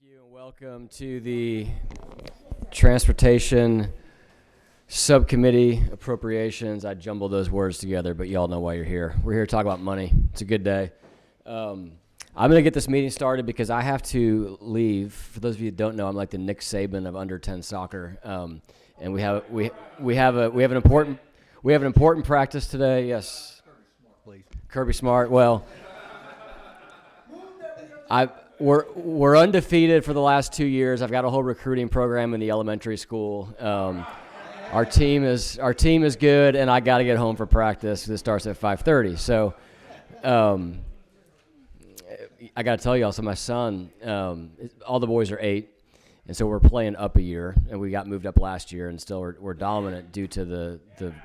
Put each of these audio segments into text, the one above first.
you and welcome to the Transportation Subcommittee Appropriations. I jumbled those words together, but y'all know why you're here. We're here to talk about money. It's a good day. I'm going to get this meeting started because I have to leave. For those of you who don't know, I'm like the Nick Saban of under 10 soccer, and we have an important practice today. Yes, please. Kirby Smart. Well, We're undefeated for the last 2 years. I've got a whole recruiting program in the elementary school. Our team is good, and I got to get home for practice. This starts at 5:30. So I got to tell y'all. So my son, all the boys are 8, and so we're playing up a year, and we got moved up last year, and still we're dominant due to the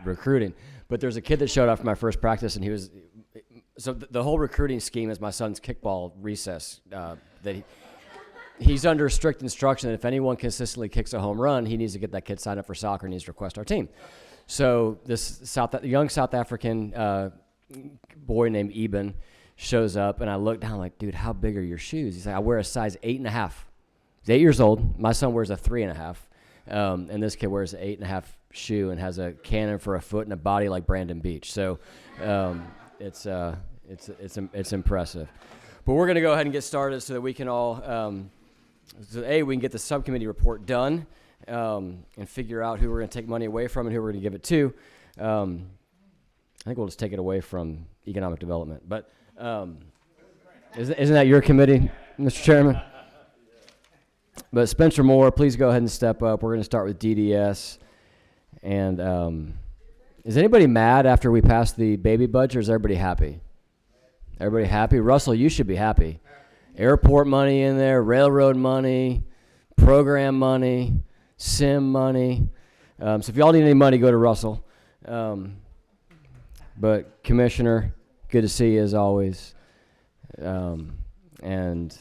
recruiting. But there's a kid that showed up for my first practice, and he was. So the whole recruiting scheme is my son's kickball recess. That he's under strict instruction that if anyone consistently kicks a home run, he needs to get that kid signed up for soccer and needs to request our team. So this young South African boy named Eben shows up, and I look down like, dude, how big are your shoes? He's like, I wear a size 8.5. He's 8 years old. My son wears a 3.5, and this kid wears an 8.5 shoe and has a cannon for a foot and a body like Brandon Beach. So. It's impressive, but we're going to go ahead and get started so that we can all, we can get the subcommittee report done and figure out who we're going to take money away from and who we're going to give it to. I think we'll just take it away from economic development. But isn't that your committee, Mr. Chairman? But Spencer Moore, please go ahead and step up. We're going to start with DDS. And is anybody mad after we passed the baby budget, or is everybody happy? Everybody happy? Russell, you should be happy. Airport money in there, railroad money, program money, SIM money. So if y'all need any money, go to Russell. But Commissioner, good to see you as always. And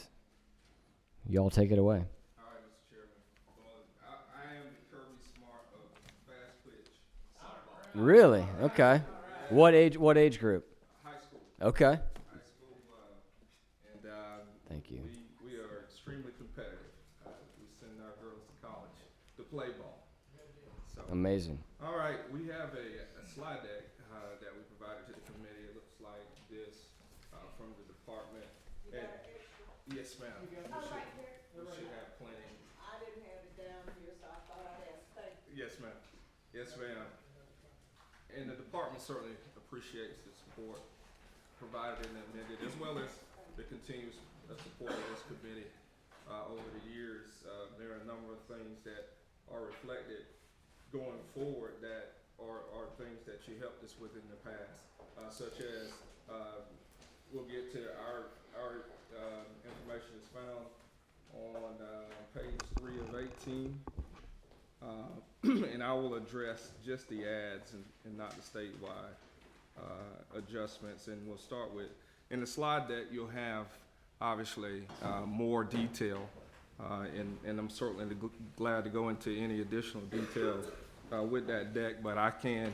y'all take it away. All right, Mr. Chairman. Well, I am the Kirby Smart of fast pitch. Really? Okay. What age group? High school. Okay. High school, and Thank you. we are extremely competitive. We send our girls to college to play ball. So, Amazing. all right, we have a slide deck that we provided to the committee. It looks like this from the department. And, yes, ma'am. We should have plenty. I didn't have it down here, so I thought I'd ask. Thank you. Yes, ma'am. Yes, ma'am. And the department certainly appreciates the support provided and amended, as well as the continuous support of this committee over the years. There are a number of things that are reflected going forward that are things that you helped us with in the past, such as we'll get to our information is found on page 3 of 18. And I will address just the ads and not the statewide adjustments. And we'll start with, in the slide deck, you'll have obviously more detail, and I'm certainly glad to go into any additional detail with that deck, but I can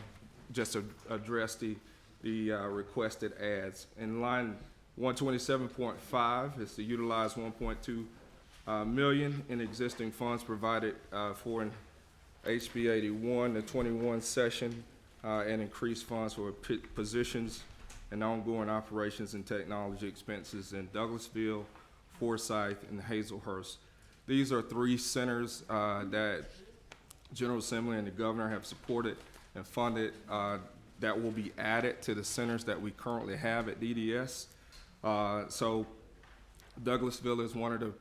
just address the requested ads. In line 127.5 is to utilize 1.2 million in existing funds provided for an HB 81 to 21 session and increase funds for positions and ongoing operations and technology expenses in Douglasville, Forsyth, and Hazelhurst. These are 3 centers that General Assembly and the Governor have supported and funded that will be added to the centers that we currently have at DDS. So Douglasville is one of the,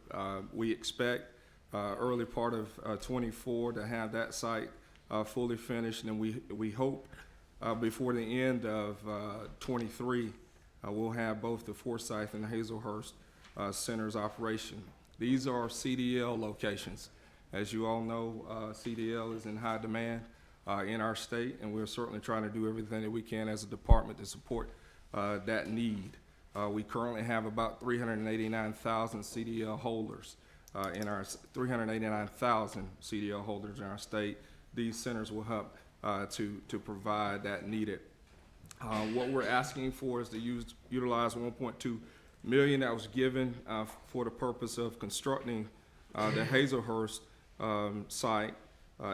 we expect early part of 24 to have that site fully finished, and we hope before the end of 23 we'll have both the Forsyth and the Hazelhurst centers operation. These are CDL locations. As you all know, CDL is in high demand in our state, and we're certainly trying to do everything that we can as a department to support that need. We currently have about 389,000 CDL holders in our 389,000 CDL holders in our state. These centers will help to provide that needed. What we're asking for is to utilize 1.2 million that was given for the purpose of constructing the Hazelhurst site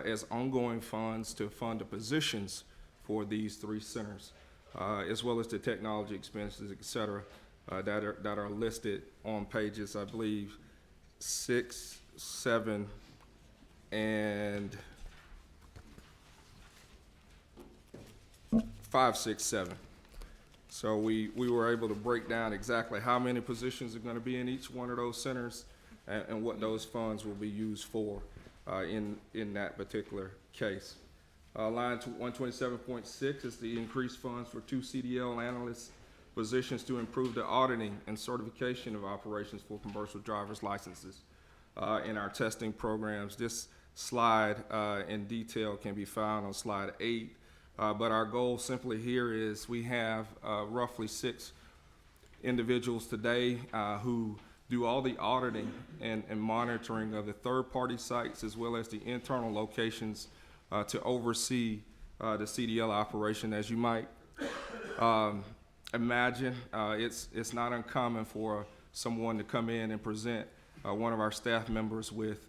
as ongoing funds to fund the positions for these 3 centers, as well as the technology expenses, et cetera, that are listed on pages, I believe, 6, 7, and 5, 6, 7. So we were able to break down exactly how many positions are going to be in each one of those centers and what those funds will be used for in that particular case. Line 127.6 is the increased funds for 2 CDL analyst positions to improve the auditing and certification of operations for commercial driver's licenses in our testing programs. This slide in detail can be found on slide 8. But our goal simply here is we have roughly 6 individuals today who do all the auditing and monitoring of the third-party sites as well as the internal locations to oversee the CDL operation. As you might imagine, it's not uncommon for someone to come in and present one of our staff members with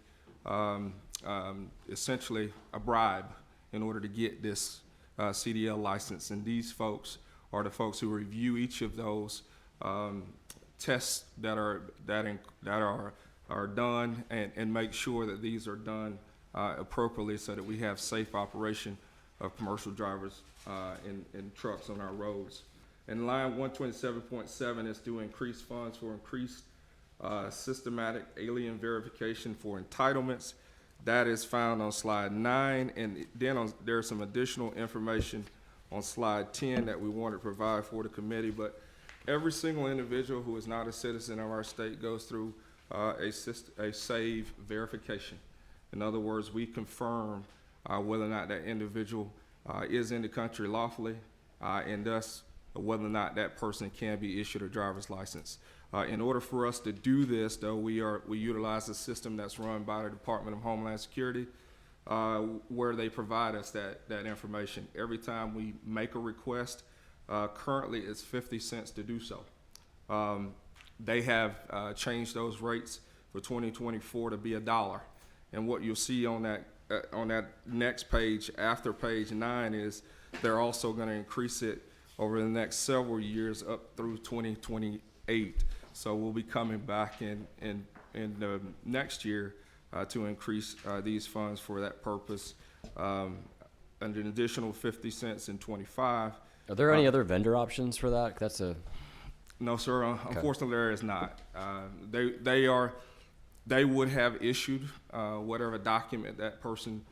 essentially a bribe in order to get this CDL license, and these folks are the folks who review each of those tests that are done and make sure that these are done appropriately so that we have safe operation of commercial drivers in trucks on our roads. And line 127.7 is to increase funds for increased systematic alien verification for entitlements. That is found on slide 9, and then there's some additional information on slide 10 that we want to provide for the committee. But every single individual who is not a citizen of our state goes through a SAVE verification. In other words, we confirm whether or not that individual is in the country lawfully, and thus whether or not that person can be issued a driver's license. In order for us to do this, though, we utilize a system that's run by the Department of Homeland Security, where they provide us that information. Every time we make a request, currently it's 50 cents to do so. They have changed those rates for 2024 to be $1. And what you'll see on that next page, after page 9, is they're also going to increase it over the next several years up through 2028. So we'll be coming back in the next year to increase these funds for that purpose, and an additional 50 cents in 25. Are there any other vendor options for that? No, sir. Okay. Unfortunately, there is not. They would have issued whatever document that person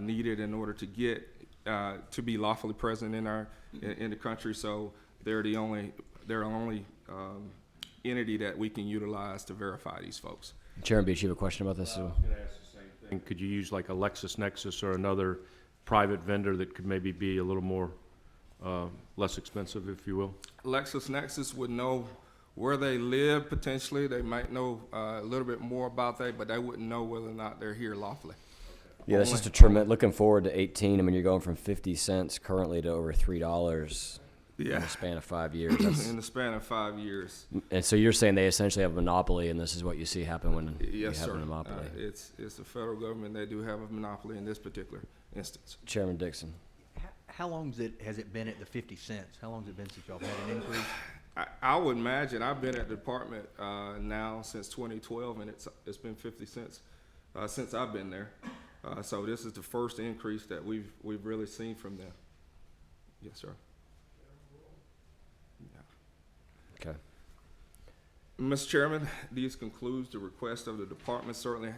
needed in order to get to be lawfully present in the country. So they're the only entity that we can utilize to verify these folks. Chairman Beach, you have a question about this? I was going to ask the same thing. Could you use like a LexisNexis or another private vendor that could maybe be a little more less expensive, if you will? LexisNexis would know where they live potentially. They might know a little bit more about that, but they wouldn't know whether or not they're here lawfully. Yeah, that's just a tremendous. Looking forward to 18. I mean, you're going from 50 cents currently to over $3 in the span of 5 years. In the span of 5 years. And so you're saying they essentially have a monopoly, and this is what you see happen when you Yes, have sir. a monopoly. It's the federal government. They do have a monopoly in this particular instance. Chairman Dixon. How long has it been at the 50 cents? How long has it been since y'all had an increase? I would imagine I've been at the department now since 2012, and it's been 50 cents since I've been there. So this is the first increase that we've really seen from them. Yes, sir. Yeah. Okay. Mr. Chairman, these concludes the request of the department. Certainly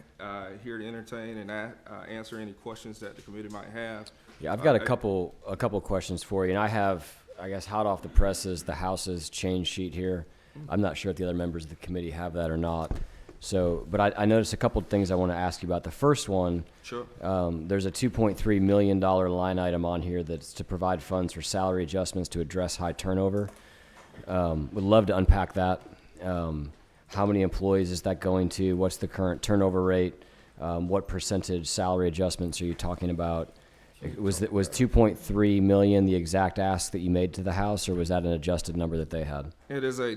here to entertain and answer any questions that the committee might have. Yeah, I've got a couple questions for you, and I have, I guess, hot off the presses, the House's change sheet here. I'm not sure if the other members of the committee have that or not. So, but I noticed a couple of things I want to ask you about. The first one, Sure. There's a $2.3 million line item on here that's to provide funds for salary adjustments to address high turnover. Would love to unpack that. How many employees is that going to? What's the current turnover rate? What percentage salary adjustments are you talking about? Was 2.3 million the exact ask that you made to the House, or was that an adjusted number that they had? It is a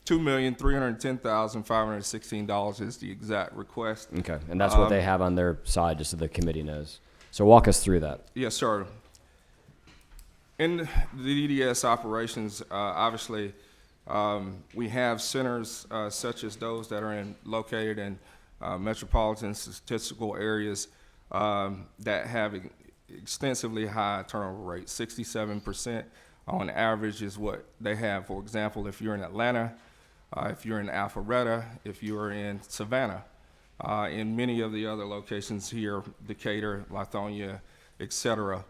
$2,310,516 is the exact request. Okay, and that's what they have on their side, just so the committee knows. So walk us through that. Yes, sir. In the DDS operations, obviously, we have centers such as those that are located in metropolitan statistical areas that have extensively high turnover rates. 67% on average is what they have. For example, if you're in Atlanta, if you're in Alpharetta, if you're in Savannah, in many of the other locations here, Decatur, Lithonia, et cetera.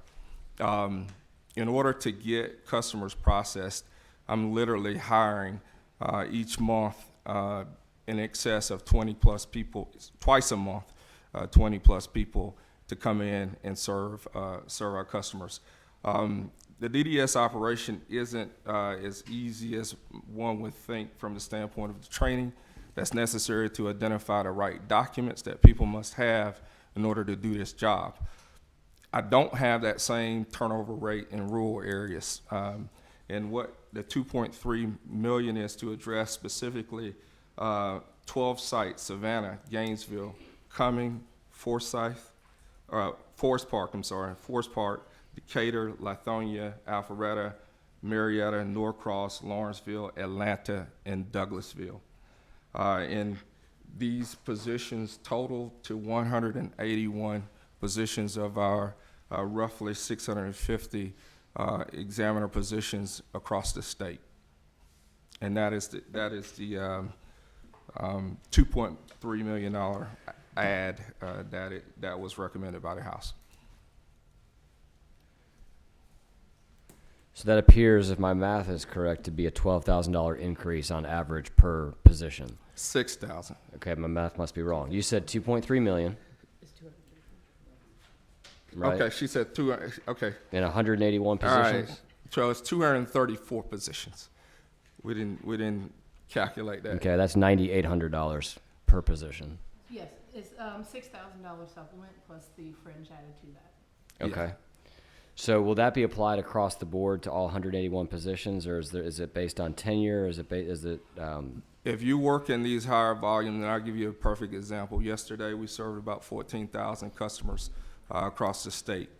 In order to get customers processed, I'm literally hiring each month in excess of 20 plus people, twice a month, 20 plus people to come in and serve our customers. The DDS operation isn't as easy as one would think from the standpoint of the training that's necessary to identify the right documents that people must have in order to do this job. I don't have that same turnover rate in rural areas. And what the 2.3 million is to address specifically 12 sites: Savannah, Gainesville, Cumming, Forest Park, Decatur, Lithonia, Alpharetta, Marietta, Norcross, Lawrenceville, Atlanta, and Douglasville. And these positions total to 181 positions of our roughly 650 examiner positions across the state. And that is the $2.3 million add that was recommended by the House. So that appears, if my math is correct, to be a $12,000 increase on average per position. 6,000. Okay, my math must be wrong. You said 2.3 million. Right? Okay, she said 200. Okay. And 181 All right. positions. So it's 234 positions. We didn't calculate that. Okay, that's $9,800 per position. Yes, it's $6,000 supplement plus the fringe added to that. Okay. So will that be applied across the board to all 181 positions, or is it based on tenure? Is it If you work in these higher volumes, and I'll give you a perfect example. Yesterday, we served about 14,000 customers across the state.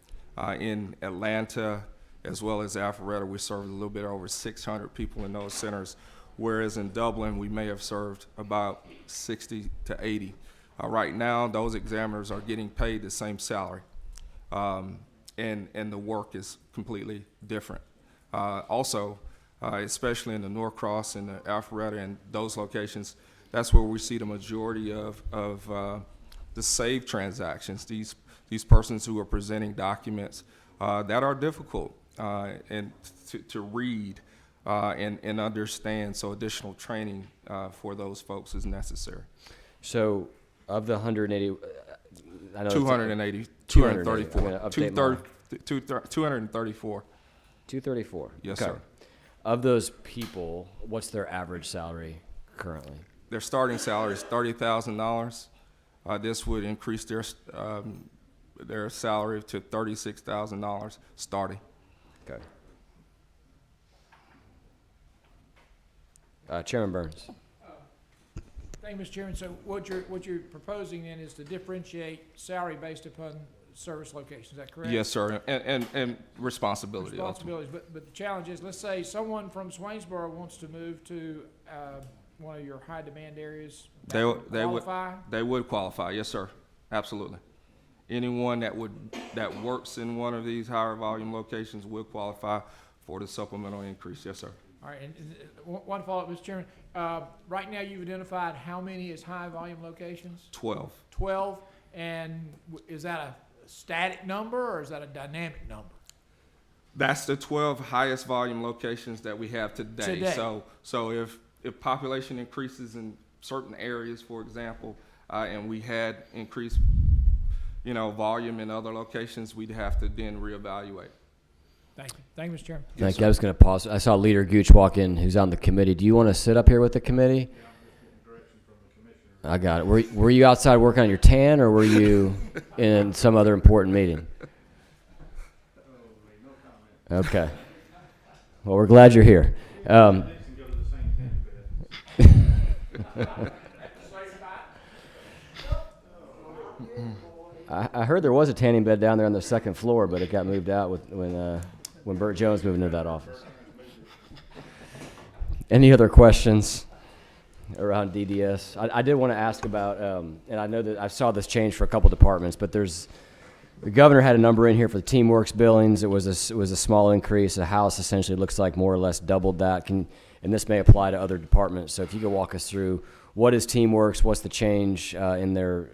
In Atlanta, as well as Alpharetta, we served a little bit over 600 people in those centers, whereas in Dublin, we may have served about 60 to 80. Right now, those examiners are getting paid the same salary, and the work is completely different. Also, especially in the Norcross and the Alpharetta and those locations, that's where we see the majority of the SAVE transactions. These persons who are presenting documents that are difficult and to read and understand, so additional training for those folks is necessary. so of the 180? I know 280, 234. 234. I'm gonna update mine. 234. 234. Yes, okay. sir. Of those people, what's their average salary currently? Their starting salary is $30,000. This would increase their salary to $36,000 starting. Okay. Chairman Burns. Thank you, Mr. Chairman. So what you're proposing then is to differentiate salary based upon service location. Is that correct? Yes, sir, and responsibility. Responsibilities. But the challenge is, let's say someone from Swainsboro wants to move to one of your high demand areas. They qualify? would qualify. Yes, sir. Absolutely. Anyone that works in one of these higher volume locations would qualify for the supplemental increase. Yes, sir. All right. And one follow-up, Mr. Chairman. Right now, you've identified how many as high volume locations? 12. 12. And is that a static number or is that a dynamic number? That's the 12 highest volume locations that we have today. So if population increases in certain areas, for example, and we had increased, volume in other locations, we'd have to then reevaluate. Thank you. Thank you, Mr. Chairman. Thank you. I was going to pause. I saw Leader Gooch walk in, who's on the committee. Do you want to sit up here with the committee? I got it. Were you outside working on your tan, or were you in some other important meeting? Okay. Well, we're glad you're here. I heard there was a tanning bed down there on the second floor, but it got moved out when Burt Jones moved into that office. Any other questions around DDS? I did want to ask about, and I know that I saw this change for a couple departments, but the governor had a number in here for the TeamWorks billings. It was a small increase. The House essentially looks like more or less doubled that. And this may apply to other departments. So if you could walk us through what is TeamWorks, what's the change in their,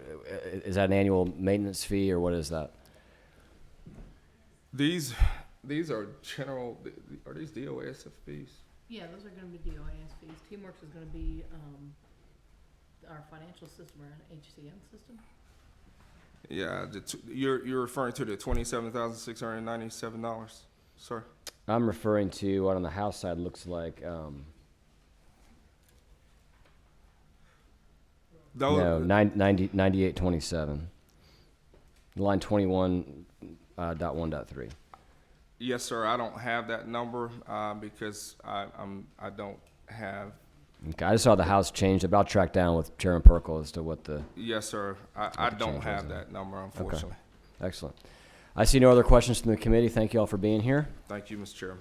is that an annual maintenance fee or what is that? These are general, are these DOS fees? Yeah, those are gonna be DOAS fees. Teamworks is gonna be, our financial system or an HCM system. Yeah, you're referring to the $27,697, sir? I'm referring to what on the House side looks like, no, 9827. Line 21.1.3. Yes, sir. I don't have that number because I don't have. Okay, I just saw the House change. About tracked down with Chairman Perkle as to what the. Yes, sir. I don't have that number, unfortunately. Okay. Excellent. I see no other questions from the committee. Thank you all for being here. Thank you, Mr. Chairman.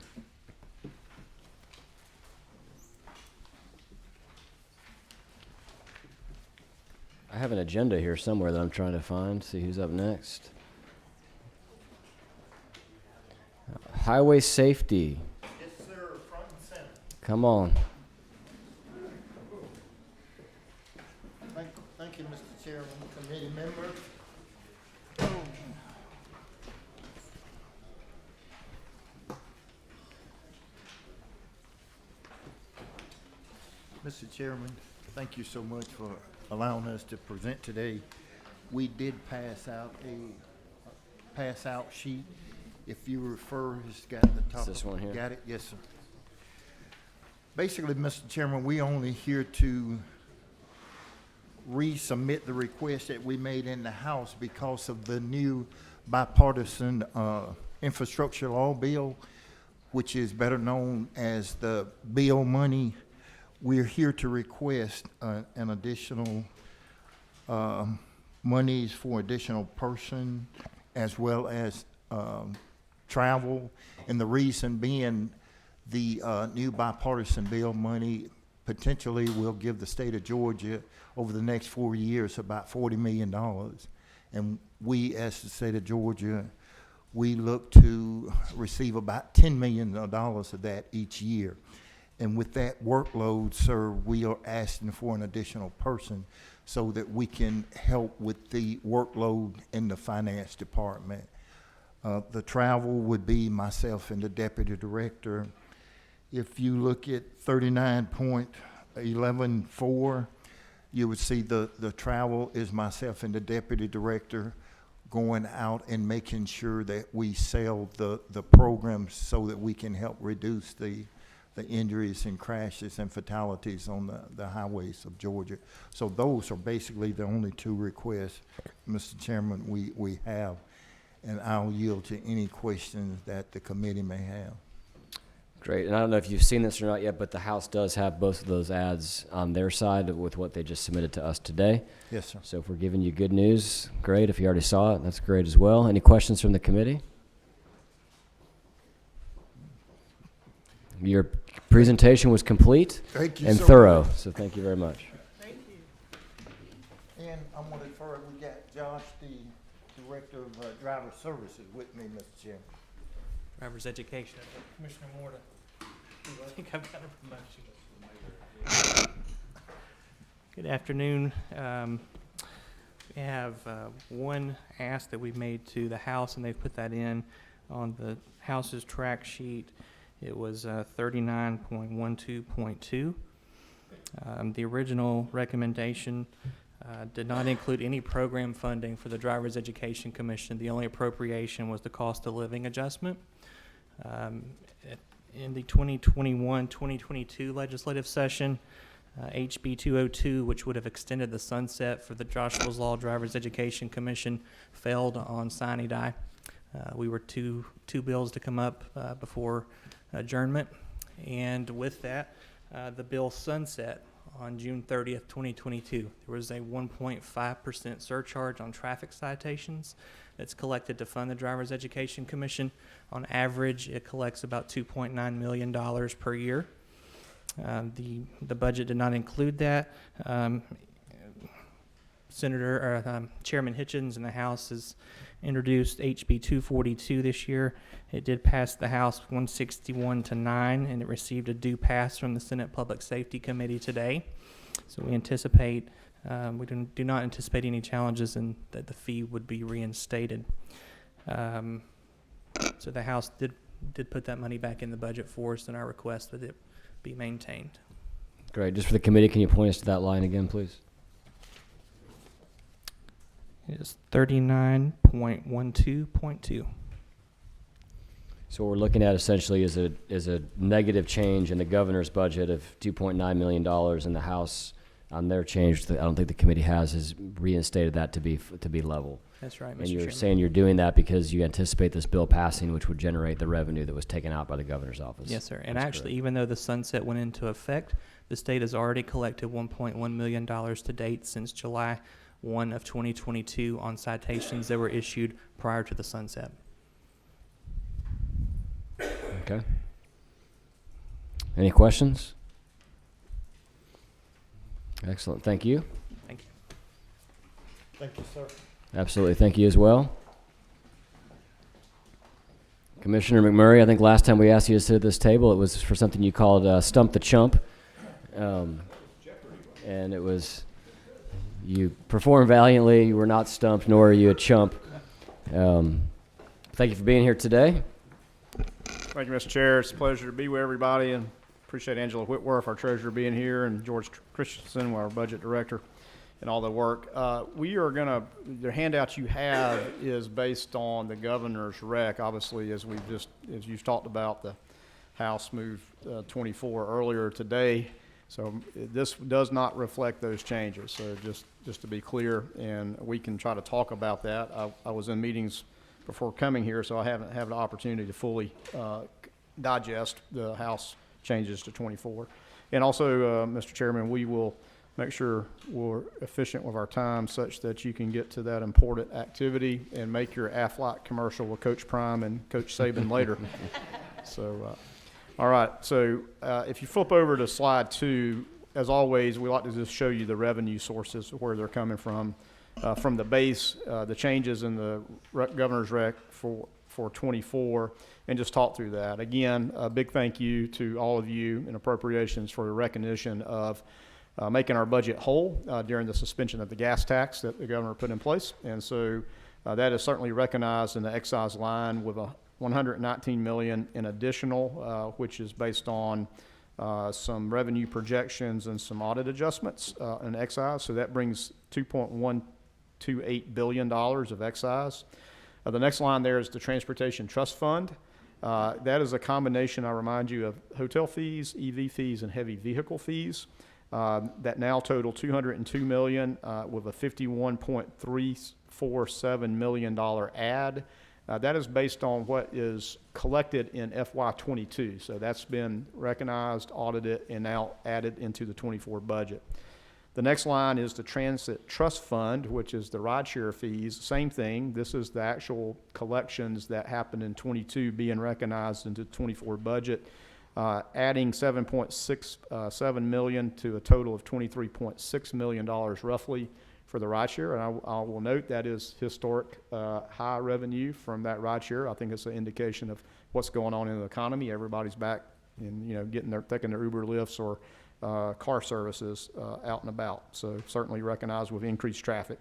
I have an agenda here somewhere that I'm trying to find. See who's up next. Highway safety. Yes, sir, front and center. Come on. Thank you, Mr. Chairman, committee members. Mr. Chairman, thank you so much for allowing us to present today. We did pass out a sheet. If you refer, it's got the top. Is this one here? Got it? Yes, sir. Basically, Mr. Chairman, we only here to resubmit the request that we made in the House because of the new bipartisan infrastructure law bill, which is better known as the bill money. We're here to request an additional monies for additional person as well as travel, and the reason being the new bipartisan bill money potentially will give the state of Georgia over the next 4 years about $40 million. And we, as the state of Georgia, we look to receive about $10 million of that each year. And with that workload, sir, we are asking for an additional person so that we can help with the workload in the finance department. The travel would be myself and the deputy director. If you look at 39.11.4, you would see the travel is myself and the deputy director going out and making sure that we sell the programs so that we can help reduce the injuries and crashes and fatalities on the highways of Georgia. So those are basically the only two requests, Mr. Chairman, we have. And I'll yield to any questions that the committee may have. Great. And I don't know if you've seen this or not yet, but the House does have both of those ads on their side with what they just submitted to us today. Yes, sir. So if we're giving you good news, great. If you already saw it, that's great as well. Any questions from the committee? Your presentation was complete Thank you and so thorough, much. so thank you very much. Thank you. And I'm going to refer, we got Josh, the Director of Driver Services with me, Mr. Chairman. Driver's education. Commissioner Morton. I think I've got a promotion. Good afternoon. We have one ask that we've made to the House, and they've put that in on the House's track sheet. It was 39.12.2. The original recommendation did not include any program funding for the Driver's Education Commission. The only appropriation was the cost of living adjustment. In the 2021-2022 legislative session, HB 202, which would have extended the sunset for the Joshua's Law Driver's Education Commission, failed on sine die. We were two bills to come up before adjournment, and with that, the bill sunset on June 30th, 2022. There was a 1.5% surcharge on traffic citations that's collected to fund the Driver's Education Commission. On average, it collects about $2.9 million per year. The budget did not include that. Chairman Hitchens in the House has introduced HB 242 this year. It did pass the House 161-9, and it received a due pass from the Senate Public Safety Committee today. So we anticipate, we do not anticipate any challenges and that the fee would be reinstated. So the House did put that money back in the budget for us, and our request that it be maintained. Great. Just for the committee, can you point us to that line again, please? It is 39.12.2. So what we're looking at essentially is a negative change in the governor's budget of $2.9 million, and the House on their change that I don't think the committee has reinstated that to be level. That's right, Mr. And you're Chairman. saying you're doing that because you anticipate this bill passing, which would generate the revenue that was taken out by the governor's office. Yes, sir. And That's actually, correct. even though the sunset went into effect, the state has already collected $1.1 million to date since July 1 of 2022 on citations that were issued prior to the sunset. Okay. Any questions? Excellent. Thank you. Thank you. Thank you, sir. Absolutely. Thank you as well. Commissioner McMurray, I think last time we asked you to sit at this table, it was for something you called Stump the Chump. And it was, you performed valiantly, you were not stumped, nor are you a chump. Thank you for being here today. Thank you, Mr. Chair. It's a pleasure to be with everybody, and appreciate Angela Whitworth, our treasurer, being here, and George Christensen, our budget director, and all the work. We are going to, the handout you have is based on the governor's rec. Obviously, as you've talked about, the House moved 24 earlier today. So this does not reflect those changes. So just to be clear, and we can try to talk about that. I was in meetings before coming here, so I haven't had the opportunity to fully digest the House changes to 24. And also, Mr. Chairman, we will make sure we're efficient with our time such that you can get to that important activity and make your Aflac commercial with Coach Prime and Coach Saban later. So, all right. So if you flip over to slide 2, as always, we like to just show you the revenue sources, where they're coming from the base, the changes in the governor's rec for 24, and just talk through that. Again, a big thank you to all of you in Appropriations for the recognition of making our budget whole during the suspension of the gas tax that the governor put in place. And so that is certainly recognized in the excise line with $119 million in additional, which is based on some revenue projections and some audit adjustments in excise. So that brings $2.128 billion of excise. The next line there is the Transportation Trust Fund. That is a combination, I remind you, of hotel fees, EV fees, and heavy vehicle fees that now total $202 million with a $51.347 million add. That is based on what is collected in FY22. So that's been recognized, audited, and now added into the 24 budget. The next line is the Transit Trust Fund, which is the rideshare fees. Same thing. This is the actual collections that happened in 22 being recognized into the 24 budget, adding $7.67 million to a total of $23.6 million roughly for the rideshare. And I will note that is historic high revenue from that rideshare. I think it's an indication of what's going on in the economy. Everybody's back and taking their Uber lifts or car services out and about. So certainly recognized with increased traffic.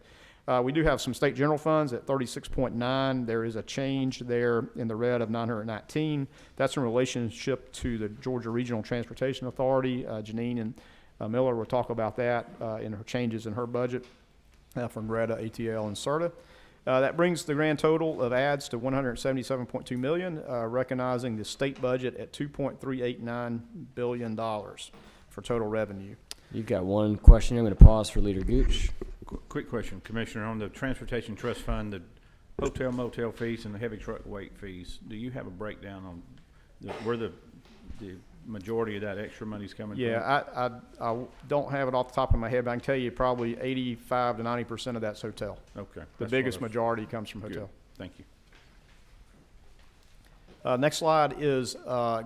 We do have some state general funds at 36.9. There is a change there in the red of 919. That's in relationship to the Georgia Regional Transportation Authority. Janine and Miller will talk about that in her changes in her budget from Greta, ATL, and CERTA. That brings the grand total of ads to $177.2 million, recognizing the state budget at $2.389 billion for total revenue. You've got one question. I'm going to pause for Leader Gooch. Quick question, Commissioner, on the Transportation Trust Fund, the hotel motel fees and the heavy truck weight fees, do you have a breakdown on where the majority of that extra money's coming from? Yeah, I don't have it off the top of my head, but I can tell you probably 85 to 90% of that's hotel. Okay. The biggest majority comes from hotel. Thank you. Next slide is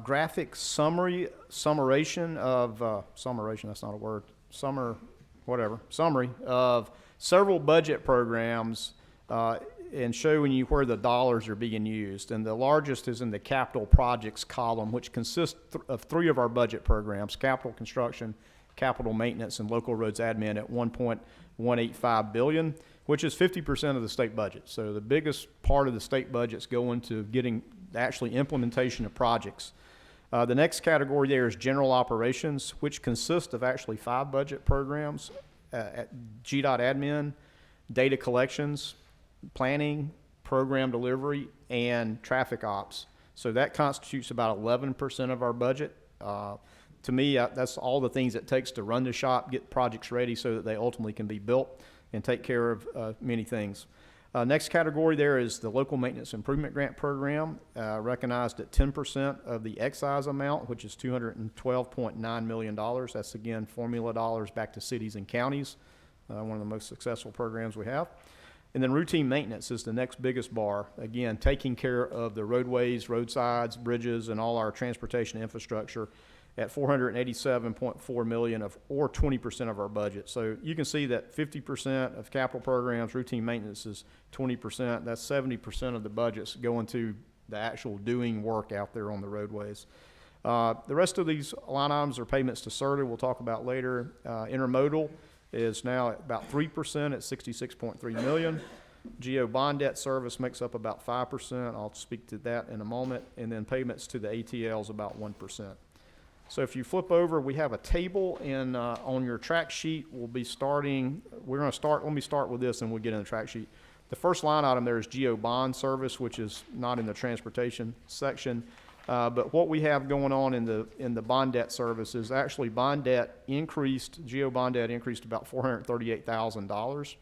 graphic summation of, that's not a word, summary of several budget programs and showing you where the dollars are being used. And the largest is in the capital projects column, which consists of three of our budget programs: capital construction, capital maintenance, and local roads admin at $1.185 billion, which is 50% of the state budget. So the biggest part of the state budget's going to getting actually implementation of projects. The next category there is general operations, which consists of actually 5 budget programs at GDOT admin, data collections, planning, program delivery, and traffic ops. So that constitutes about 11% of our budget. To me, that's all the things it takes to run the shop, get projects ready so that they ultimately can be built and take care of many things. Next category there is the local maintenance improvement grant program, recognized at 10% of the excise amount, which is $212.9 million. That's, again, formula dollars back to cities and counties, one of the most successful programs we have. And then routine maintenance is the next biggest bar, again, taking care of the roadways, roadsides, bridges, and all our transportation infrastructure at $487.4 million or 20% of our budget. So you can see that 50% of capital programs, routine maintenance is 20%. That's 70% of the budget's going to the actual doing work out there on the roadways. The rest of these line items are payments to CERTA, we'll talk about later. Intermodal is now at about 3% at $66.3 million. Geo bond debt service makes up about 5%. I'll speak to that in a moment. And then payments to the ATL is about 1%. So if you flip over, we have a table in, on your track sheet. Let me start with this and we'll get in the track sheet. The first line item there is Geo bond service, which is not in the transportation section. But what we have going on in the bond debt service is actually bond debt increased, Geo bond debt increased about $438,000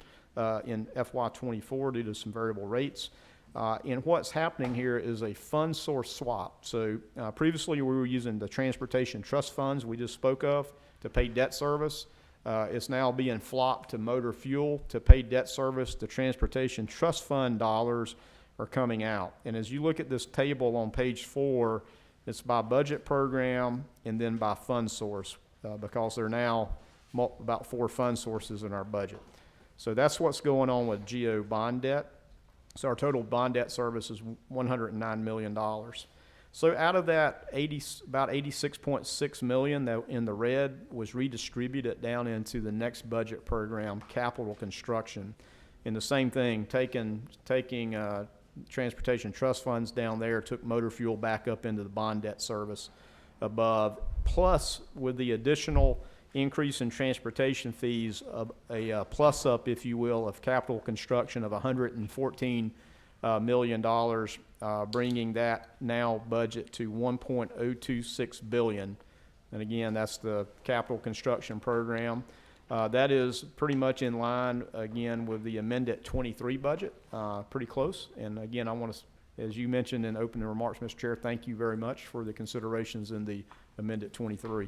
in FY24 due to some variable rates. And what's happening here is a fund source swap. So previously we were using the transportation trust funds we just spoke of to pay debt service. It's now being flopped to motor fuel to pay debt service. The transportation trust fund dollars are coming out. And as you look at this table on page 4, it's by budget program and then by fund source because there are now about 4 fund sources in our budget. So that's what's going on with Geo bond debt. So our total bond debt service is $109 million. So out of that, about $86.6 million that in the red was redistributed down into the next budget program, capital construction. And the same thing, taking transportation trust funds down there, took motor fuel back up into the bond debt service above, plus with the additional increase in transportation fees, a plus up, if you will, of capital construction of $114 million, bringing that now budget to $1.026 billion. And again, that's the capital construction program. That is pretty much in line, again, with the amended 23 budget, pretty close. And again, I want to, as you mentioned in opening remarks, Mr. Chair, thank you very much for the considerations in the amended 23.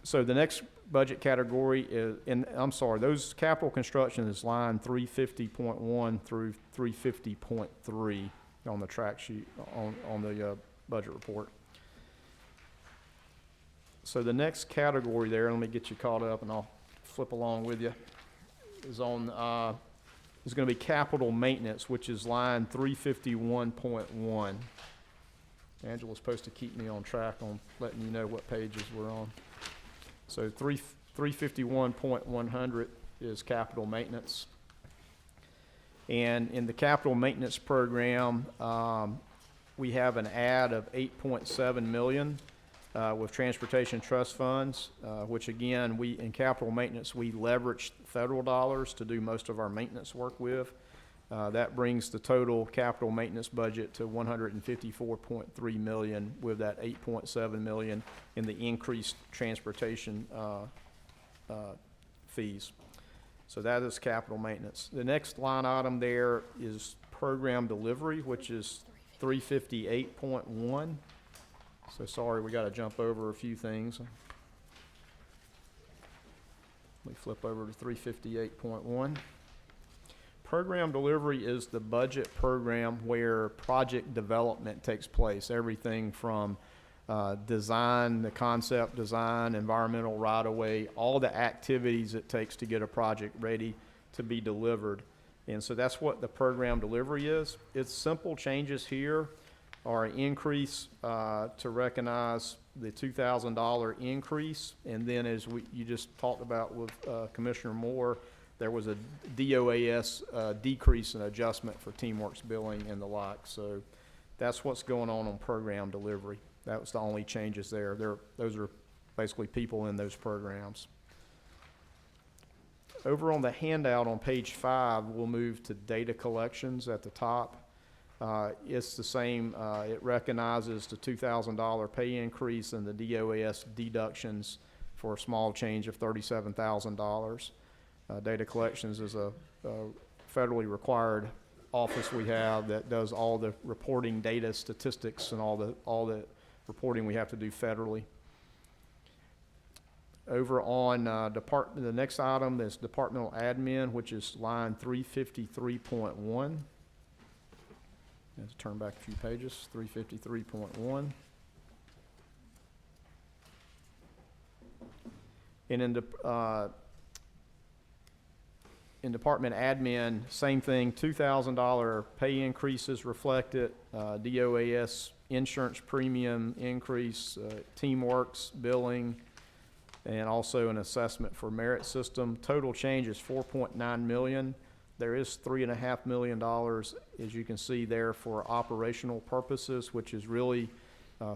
So the next budget category is, and I'm sorry, those capital construction is line 350.1 through 350.3 on the track sheet on the budget report. So the next category there, let me get you caught up and I'll flip along with you, is on is going to be capital maintenance, which is line 351.1. Angela's supposed to keep me on track on letting you know what pages we're on. So 351.100 is capital maintenance. And in the capital maintenance program, we have an add of $8.7 million with transportation trust funds, which again, in capital maintenance, we leverage federal dollars to do most of our maintenance work with. That brings the total capital maintenance budget to $154.3 million with that $8.7 million in the increased transportation fees. So that is capital maintenance. The next line item there is program delivery, which is 358.1. So sorry, we got to jump over a few things. Let me flip over to 358.1. Program delivery is the budget program where project development takes place. Everything from design, the concept design, environmental right-of-way, all the activities it takes to get a project ready to be delivered. And so that's what the program delivery is. Its simple changes here are an increase to recognize the $2,000 increase. And then as you just talked about with Commissioner Moore, there was a DOAS decrease in adjustment for Teamworks billing and the like. So that's what's going on program delivery. That was the only changes there. Those are basically people in those programs. Over on the handout on page 5, we'll move to data collections at the top. It's the same. It recognizes the $2,000 pay increase and the DOAS deductions for a small change of $37,000. Data collections is a federally required office we have that does all the reporting data statistics and all the reporting we have to do federally. Over on the next item is departmental admin, which is line 353.1. Let's turn back a few pages. 353.1. And in department admin, same thing. $2,000 pay increases reflected. DOAS insurance premium increase, Teamworks billing, and also an assessment for merit system. Total change is $4.9 million. There is $3.5 million, as you can see there, for operational purposes, which is really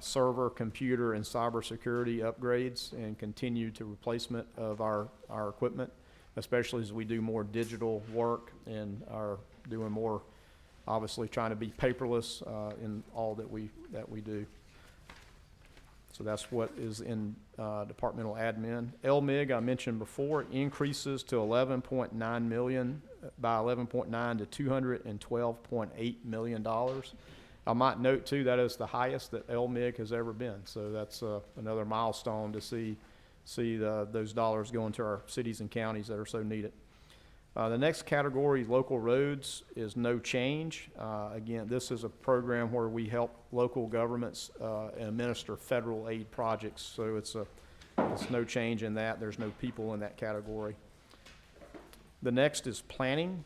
server, computer, and cybersecurity upgrades and continued to replacement of our equipment, especially as we do more digital work and are doing more, obviously trying to be paperless in all that we do. So that's what is in departmental admin. LMIG, I mentioned before, increases to 11.9 million, by 11.9 to $212.8 million. I might note too, that is the highest that LMIG has ever been. So that's another milestone to see those dollars going to our cities and counties that are so needed. The next category, local roads, is no change. Again, this is a program where we help local governments administer federal aid projects, so it's no change in that. There's no people in that category. The next is planning,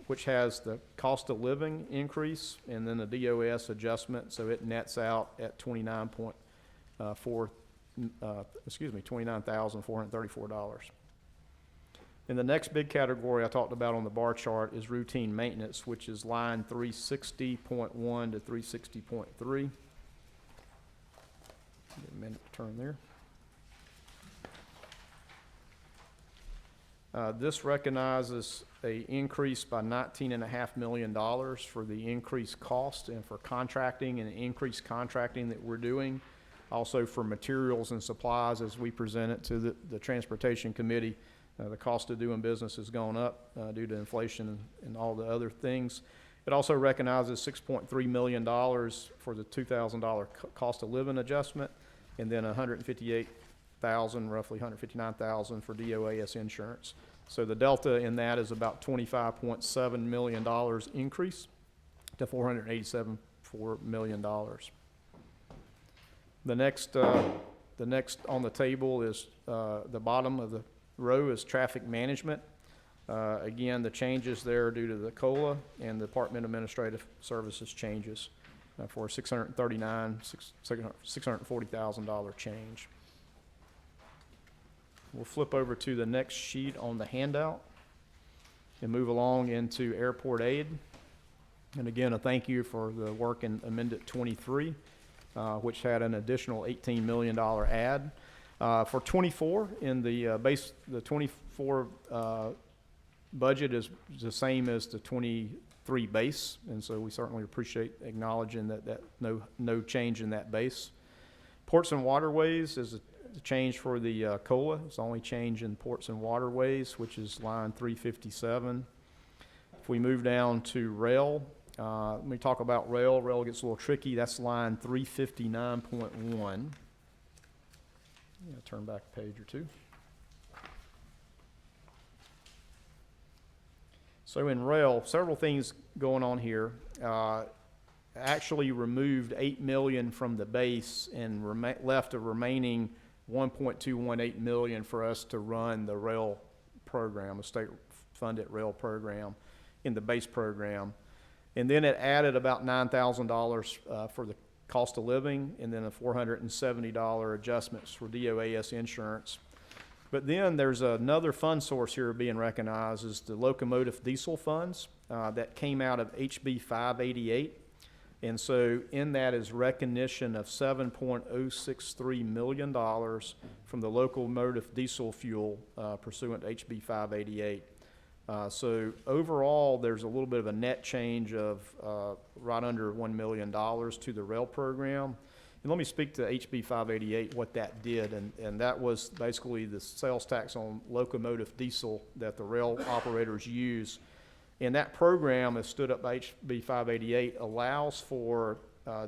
which has the cost of living increase and then the DOS adjustment, so it nets out at $29,434. And the next big category I talked about on the bar chart is routine maintenance, which is line 360.1 to 360.3. Give me a minute to turn there. This recognizes an increase by $19.5 million for the increased cost and for contracting and increased contracting that we're doing. Also for materials and supplies as we present it to the Transportation Committee. The cost of doing business has gone up due to inflation and all the other things. It also recognizes $6.3 million for the $2,000 cost of living adjustment, and then $158,000, roughly $159,000 for DOAS insurance. So the delta in that is about $25.7 million increase to $487.4 million. The next on the table is the bottom of the row is traffic management. Again, the changes there are due to the COLA and the Department of Administrative Services changes for $640,000 change. We'll flip over to the next sheet on the handout and move along into airport aid. And again, a thank you for the work in Amendment 23, which had an additional $18 million add. For 24, in the 24 budget is the same as the 23 base, and so we certainly appreciate acknowledging that no change in that base. Ports and waterways is a change for the COLA. It's the only change in ports and waterways, which is line 357. If we move down to rail, Let me talk about rail. Rail gets a little tricky. That's line 359.1. Turn back a page or two. So in rail, several things going on here. Actually removed $8 million from the base and left a remaining $1.218 million for us to run the rail program, a state-funded rail program in the base program. And then it added about $9,000 for the cost of living, and then a $470 adjustments for DOAS insurance. But then there's another fund source here being recognized is the locomotive diesel funds that came out of HB 588. And so in that is recognition of $7.063 million from the locomotive diesel fuel pursuant to HB 588. So overall, there's a little bit of a net change of right under $1 million to the rail program. And let me speak to HB 588, what that did. And that was basically the sales tax on locomotive diesel that the rail operators use. And that program, as stood up by HB 588, allows for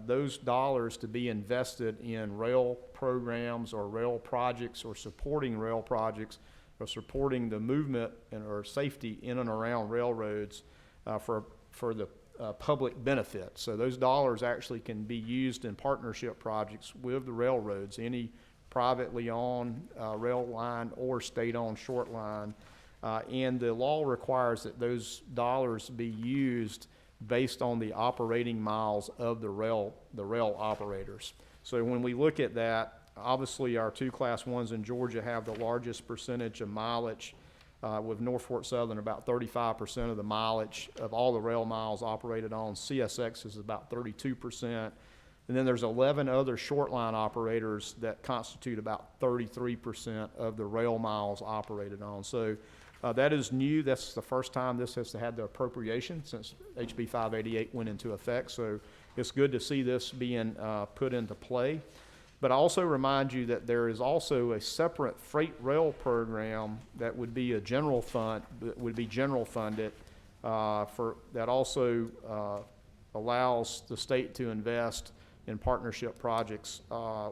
those dollars to be invested in rail programs or rail projects or supporting rail projects or supporting the movement or safety in and around railroads for the public benefit. So those dollars actually can be used in partnership projects with the railroads, any privately owned rail line or state-owned short line. And the law requires that those dollars be used based on the operating miles of the rail operators. So when we look at that, obviously our two Class 1s in Georgia have the largest percentage of mileage, with Norfolk Southern about 35% of the mileage of all the rail miles operated on. CSX is about 32%. And then there's 11 other short line operators that constitute about 33% of the rail miles operated on. So that is new. That's the first time this has had the appropriation since HB 588 went into effect. So it's good to see this being put into play. But I also remind you that there is also a separate freight rail program that would be a general fund, that would be general funded, that also allows the state to invest in partnership projects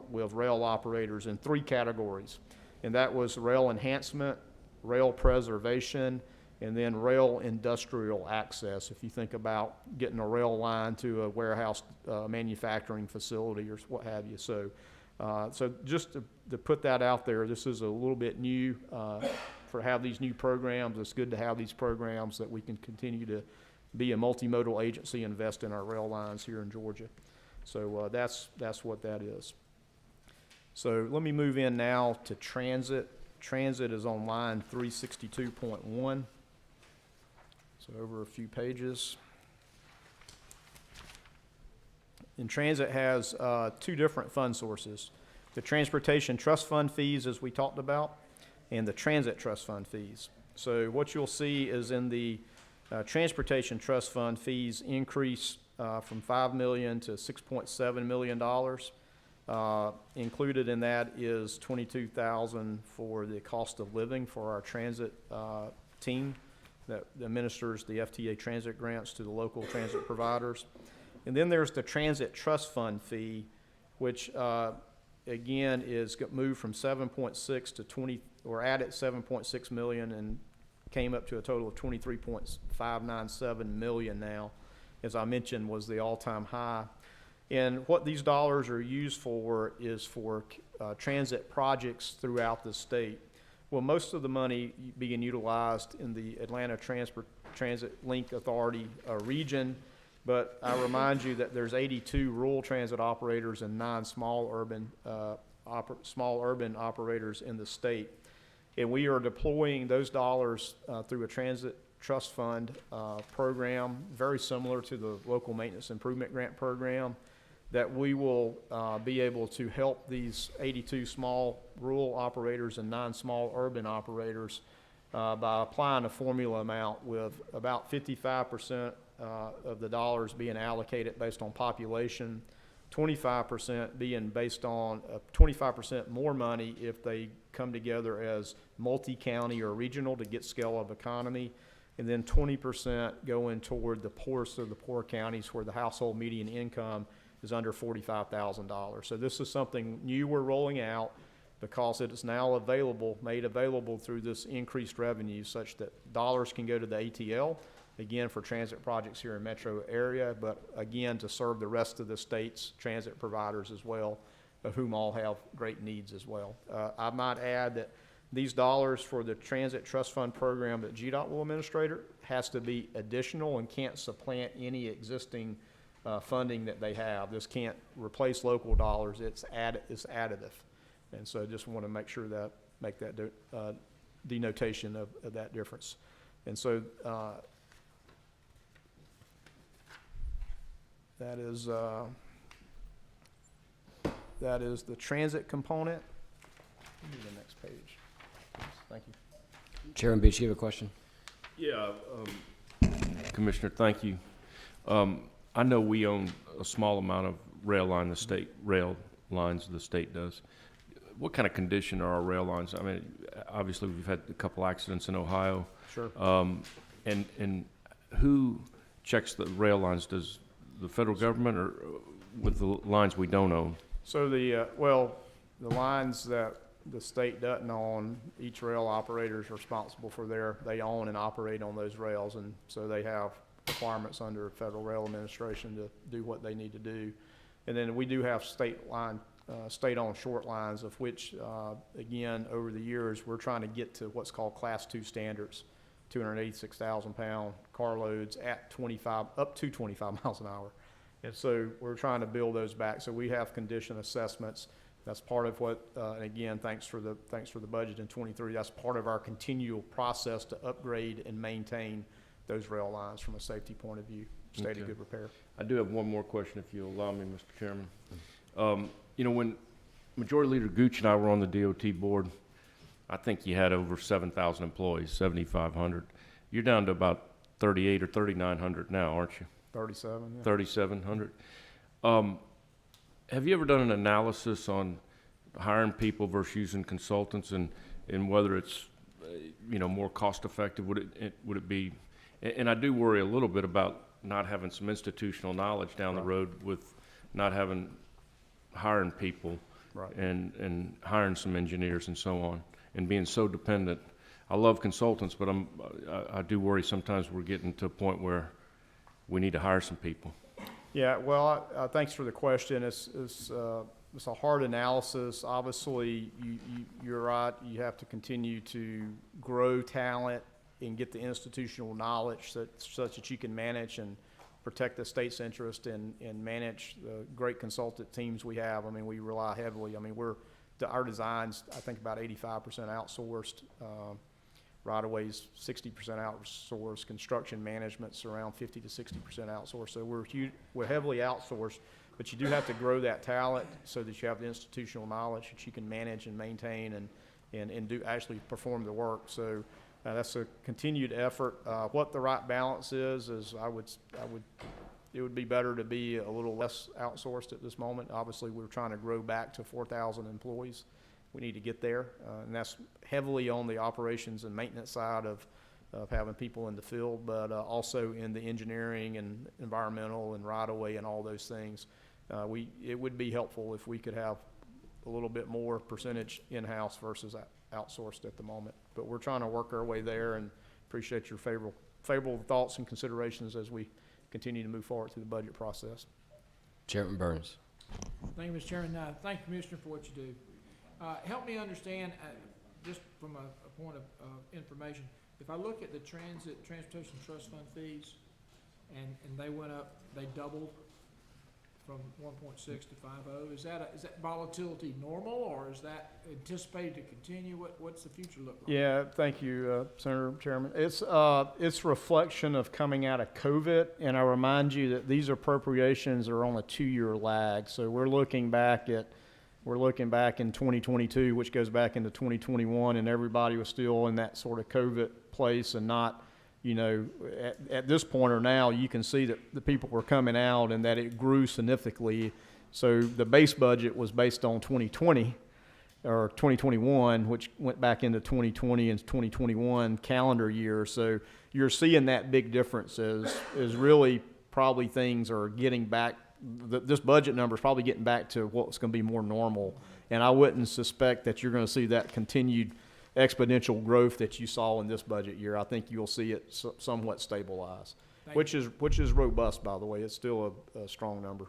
with rail operators in 3 categories. And that was rail enhancement, rail preservation, and then rail industrial access, if you think about getting a rail line to a warehouse manufacturing facility or what have you. So just to put that out there, this is a little bit new for have these new programs. It's good to have these programs that we can continue to be a multimodal agency, invest in our rail lines here in Georgia. So that's what that is. So let me move in now to transit. Transit is on line 362.1. So over a few pages. And transit has 2 different fund sources. The Transportation Trust Fund fees, as we talked about, and the Transit Trust Fund fees. So what you'll see is in the Transportation Trust Fund fees increase from $5 million to $6.7 million. Included in that is $22,000 for the cost of living for our transit team that administers the FTA transit grants to the local transit providers. And then there's the Transit Trust Fund fee, which again is moved from 7.6 to 20, or added 7.6 million and came up to a total of 23.597 million now. As I mentioned, was the all-time high. And what these dollars are used for is for transit projects throughout the state. Well, most of the money being utilized in the Atlanta Transit Link Authority region, but I remind you that there's 82 rural transit operators and 9 small urban operators in the state. And we are deploying those dollars through a transit trust fund program, very similar to the local maintenance improvement grant program, that we will be able to help these 82 small rural operators and 9 small urban operators by applying a formula amount with about 55% of the dollars being allocated based on population, 25% being based on 25% more money if they come together as multi-county or regional to get scale of economy, and then 20% going toward the poorest of the poor counties where the household median income is under $45,000. So this is something new we're rolling out because it is now made available through this increased revenue such that dollars can go to the ATL, again, for transit projects here in metro area, but again, to serve the rest of the state's transit providers as well, of whom all have great needs as well. I might add that these dollars for the Transit Trust Fund program that GDOT will administer has to be additional and can't supplant any existing funding that they have. This can't replace local dollars. It's additive. And so I just want to make sure that, make that denotation of that difference. And so that is the transit component. Give me the next page. Thank you. Chairman Beach, you have a question? Yeah, Commissioner, thank you. I know we own a small amount of rail lines, the state does. What kind of condition are our rail lines? I mean, obviously we've had a couple accidents in Ohio. Sure. And who checks the rail lines? Does the federal government, or with the lines we don't own? So the lines that the state doesn't own, each rail operator is responsible for they own and operate on those rails, and so they have requirements under Federal Rail Administration to do what they need to do. And then we do have state-owned short lines, of which, again, over the years, we're trying to get to what's called Class 2 standards, 286,000-pound car loads at up to 25 miles an hour. And so we're trying to build those back. So we have condition assessments. That's part of what, and again, thanks for the budget in 23. That's part of our continual process to upgrade and maintain those rail lines from a safety point of view. Stay in good repair. I do have one more question, if you'll allow me, Mr. Chairman. You know, when Majority Leader Gooch and I were on the DOT board, I think you had over 7,000 employees, 7,500. You're down to about 38 or 3,900 now, aren't you? 37, yeah. 3,700. Have you ever done an analysis on hiring people versus using consultants, and whether it's more cost effective? Would it be? And I do worry a little bit about not having some institutional knowledge down the road with not hiring people, right, and hiring some engineers and so on, and being so dependent. I love consultants, but I do worry sometimes we're getting to a point where we need to hire some people. Yeah, well, thanks for the question. It's a hard analysis. Obviously, you're right. You have to continue to grow talent and get the institutional knowledge such that you can manage and protect the state's interest and manage the great consultant teams we have. I mean, we rely heavily. I mean, our designs, I think, about 85% outsourced. Right-of-ways, 60% outsourced. Construction management's around 50 to 60% outsourced. So we're heavily outsourced, but you do have to grow that talent so that you have the institutional knowledge that you can manage and maintain and do actually perform the work. So that's a continued effort. What the right balance is it would be better to be a little less outsourced at this moment. Obviously, we're trying to grow back to 4,000 employees. We need to get there, and that's heavily on the operations and maintenance side of having people in the field, but also in the engineering and environmental and right-of-way and all those things. It would be helpful if we could have a little bit more percentage in-house versus outsourced at the moment. But we're trying to work our way there, and appreciate your favorable thoughts and considerations as we continue to move forward through the budget process. Chairman Burns. Thank you, Mr. Chairman. Thank you, Commissioner, for what you do. Help me understand, just from a point of information, if I look at the Transportation Trust Fund fees, and they went up, they doubled from 1.6 to 5.0, is that volatility normal, or is that anticipated to continue? What's the future look like? Yeah, thank you, Senator Chairman. It's reflection of coming out of COVID, and I remind you that these appropriations are on a 2-year lag. So we're looking back in 2022, which goes back into 2021, and everybody was still in that sort of COVID place and not, at this point or now, you can see that the people were coming out and that it grew significantly. So the base budget was based on 2020, or 2021, which went back into 2020 and 2021 calendar year. So you're seeing that big difference is really probably things are getting back. This budget number is probably getting back to what's going to be more normal. And I wouldn't suspect that you're going to see that continued exponential growth that you saw in this budget year. I think you'll see it somewhat stabilize, which is robust, by the way. It's still a strong number.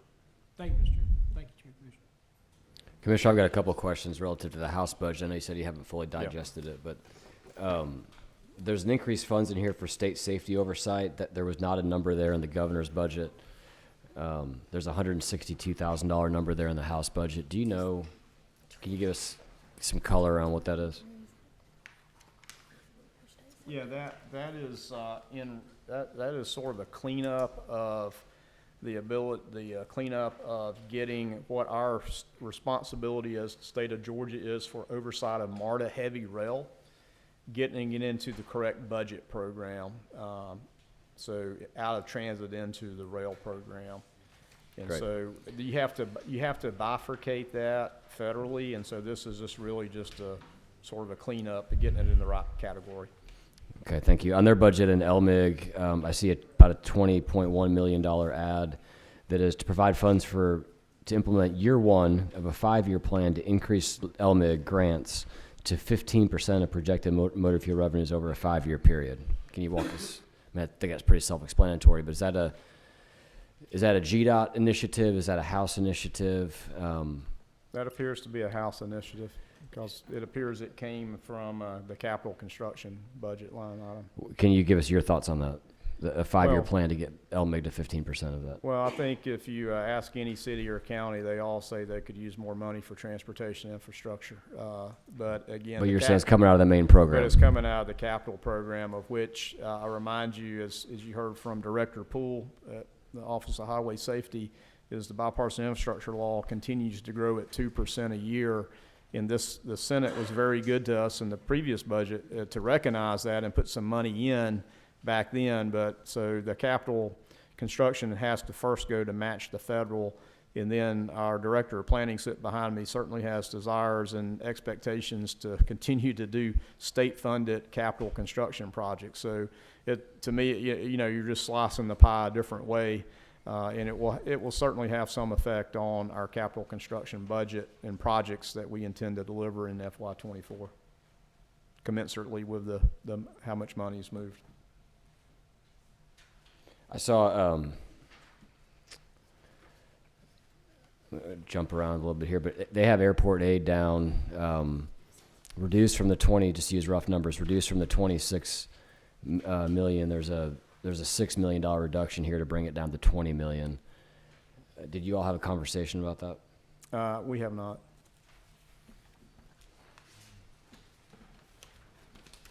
Thank you, Mr. Chairman. Thank you, Commissioner. Commissioner, I've got a couple of questions relative to the House budget. I know you said you haven't fully digested it, but there's an increased funds in here for state safety oversight. That there was not a number there in the governor's budget. There's a $162,000 number there in the House budget. Do you know? Can you give us some color on what that is? Yeah, that is that is sort of a cleanup of the cleanup of getting what our responsibility as the state of Georgia is for oversight of MARTA heavy rail, getting it into the correct budget program. So out of transit into the rail program. And Great. So you have to bifurcate that federally, and so this is just really just a sort of a cleanup of getting it in the right category. Okay, thank you. On their budget in LMIG, I see about a $20.1 million ad that is to provide funds to implement year one of a 5-year plan to increase LMIG grants to 15% of projected motor fuel revenues over a 5-year period. Can you walk us? I mean, I think that's pretty self-explanatory, but is that a GDOT initiative? Is that a House initiative? That appears to be a House initiative because it appears it came from the capital construction budget line item. Can you give us your thoughts on that? A 5-year Well, plan to get LMIG to 15% of that? Well, I think if you ask any city or county, they all say they could use more money for transportation infrastructure. But again, But you're saying it's coming out of the main program. But it's coming out of the capital program, of which I remind you, as you heard from Director Poole at the Office of Highway Safety, is the bipartisan infrastructure law continues to grow at 2% a year. And the Senate was very good to us in the previous budget to recognize that and put some money in back then. But so the capital construction has to first go to match the federal. And then our director of planning sitting behind me certainly has desires and expectations to continue to do state-funded capital construction projects. So to me, you're just slicing the pie a different way. And it will certainly have some effect on our capital construction budget and projects that we intend to deliver in FY24, commensurately with the how much money is moved. I saw, jump around a little bit here, but they have airport aid down, reduced from the 20, just to use rough numbers, reduced from the 26 million. There's a $6 million reduction here to bring it down to 20 million. Did you all have a conversation about that? We have not.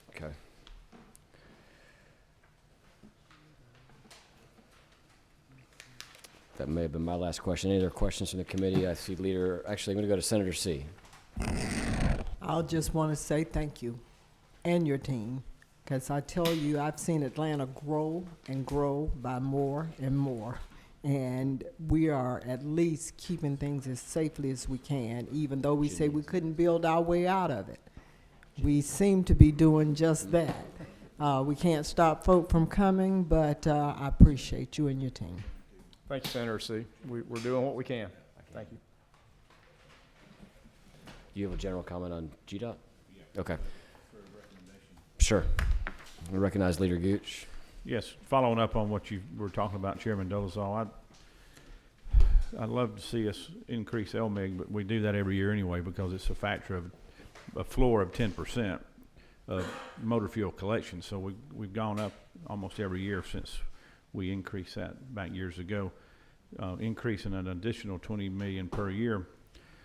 Okay. That may have been my last question. Any other questions from the committee? I see leader, actually, I'm going to go to Senator C. I'll just want to say thank you and your team, because I tell you, I've seen Atlanta grow and grow by more and more. And we are at least keeping things as safely as we can, even though we say we couldn't build our way out of it. We seem to be doing just that. We can't stop folk from coming, but I appreciate you and your team. Thank you, Senator C. We're doing what we can. Thank you. Do you have a general comment on GDOT? Yeah. Okay. Sure. We recognize Leader Gooch. Yes, following up on what you were talking about, Chairman Dolezal, I'd love to see us increase LMIG, but we do that every year anyway because it's a factor of a floor of 10% of motor fuel collection. So we've gone up almost every year since we increased that back years ago. Increasing an additional 20 million per year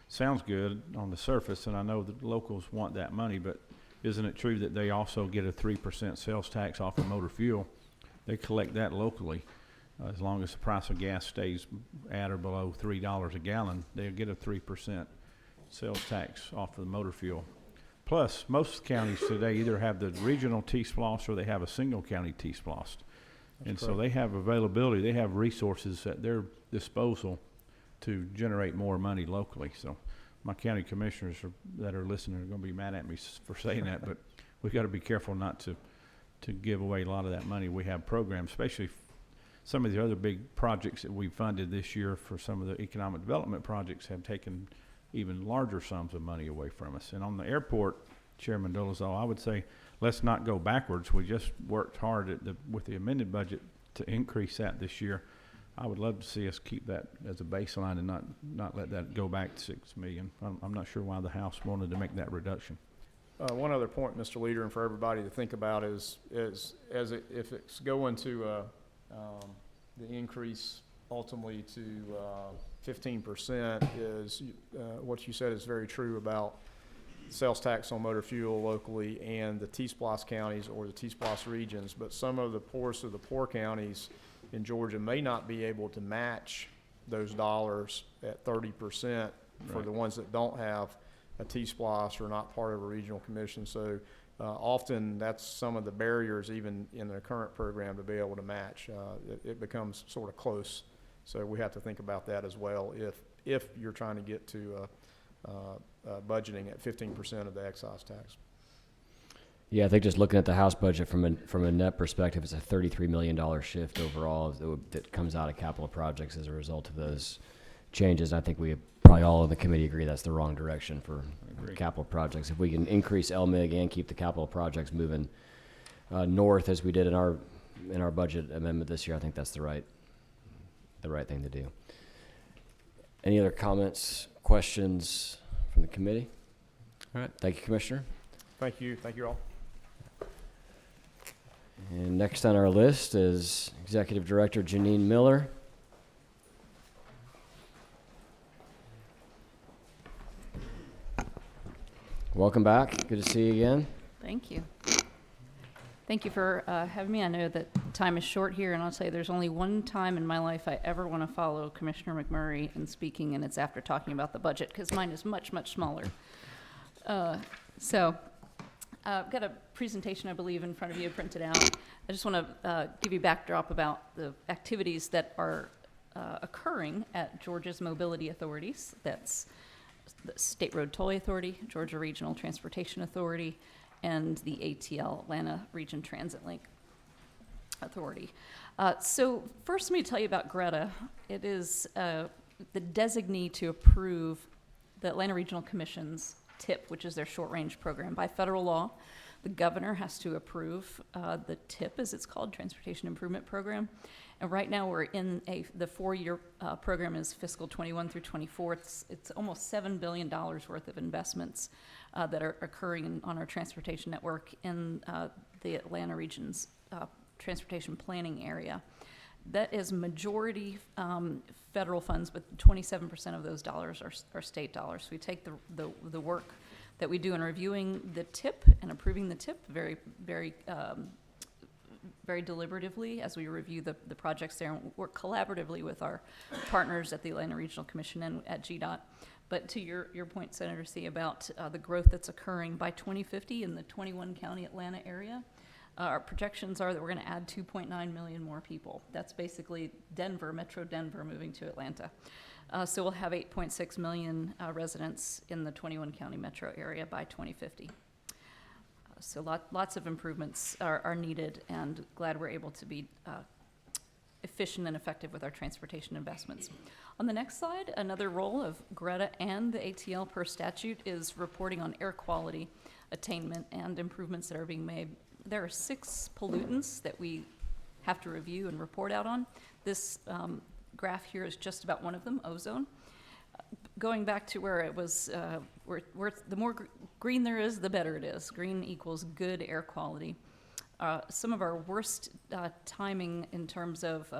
sounds good on the surface, and I know that locals want that money, but isn't it true that they also get a 3% sales tax off of motor fuel? They collect that locally. As long as the price of gas stays at or below $3 a gallon, they'll get a 3% sales tax off of the motor fuel. Plus, most counties today either have the regional T-SPLOST or they have a single county T-SPLOST. And so they have availability, they have resources at their disposal to generate more money locally. So my county commissioners that are listening are going to be mad at me for saying that, but we got to be careful not to give away a lot of that money. We have programs, especially some of the other big projects that we funded this year for some of the economic development projects have taken even larger sums of money away from us. And on the airport, Chairman Dolezal, I would say let's not go backwards. We just worked hard with the amended budget to increase that this year. I would love to see us keep that as a baseline and not let that go back to 6 million. I'm not sure why the House wanted to make that reduction. One other point, Mr. Leader, and for everybody to think about is if it's going to the increase ultimately to 15% is what you said is very true about sales tax on motor fuel locally and the T-Splosh counties or the T-Splosh regions. But some of the poorest of the poor counties in Georgia may not be able to match those dollars at 30% for Right. the ones that don't have a T-Splosh or not part of a regional commission. So often that's some of the barriers even in the current program to be able to match. It becomes sort of close. So we have to think about that as well if you're trying to get to budgeting at 15% of the excise tax. Yeah, I think just looking at the House budget from a net perspective, it's a $33 million shift overall that comes out of capital projects as a result of those changes. I think we probably all in the committee agree that's the wrong direction for capital projects. If we can increase LMIG and keep the capital projects moving north as we did in our budget amendment this year, I think that's the right thing to do. Any other comments, questions from the committee? All right, thank you, Commissioner. Thank you all. And next on our list is Executive Director Janine Miller. Welcome back. Good to see you again. Thank you. Thank you for having me. I know that time is short here, and I'll tell you there's only one time in my life I ever want to follow Commissioner McMurray in speaking, and it's after talking about the budget, because mine is much, much smaller. I've got a presentation, I believe, in front of you printed out. I just want to give you a backdrop about the activities that are occurring at Georgia's mobility authorities. That's the State Road Tollway Authority, Georgia Regional Transportation Authority, and the ATL, Atlanta Region Transit Link Authority. So first, let me tell you about Greta. It is the designee to approve the Atlanta Regional Commission's TIP, which is their short-range program. By federal law, the governor has to approve the TIP, as it's called, Transportation Improvement Program. And right now we're in the 4-year program is fiscal 21 through 24. It's almost $7 billion worth of investments that are occurring on our transportation network in the Atlanta region's transportation planning area. That is majority federal funds, but 27% of those dollars are state dollars. So we take the work that we do in reviewing the TIP and approving the TIP very, very, very deliberatively as we review the projects there, and work collaboratively with our partners at the Atlanta Regional Commission and at GDOT. But to your point, Senator C, about the growth that's occurring by 2050 in the 21 county Atlanta area, our projections are that we're going to add 2.9 million more people. That's basically Denver, Metro Denver, moving to Atlanta. So we'll have 8.6 million residents in the 21 county metro area by 2050. So lots of improvements are needed, and glad we're able to be efficient and effective with our transportation investments. On the next slide, another role of Greta and the ATL per statute is reporting on air quality attainment and improvements that are being made. There are 6 pollutants that we have to review and report out on. This graph here is just about one of them, ozone. Going back to where it was, where the more green there is, the better it is. Green equals good air quality. Some of our worst timing in terms of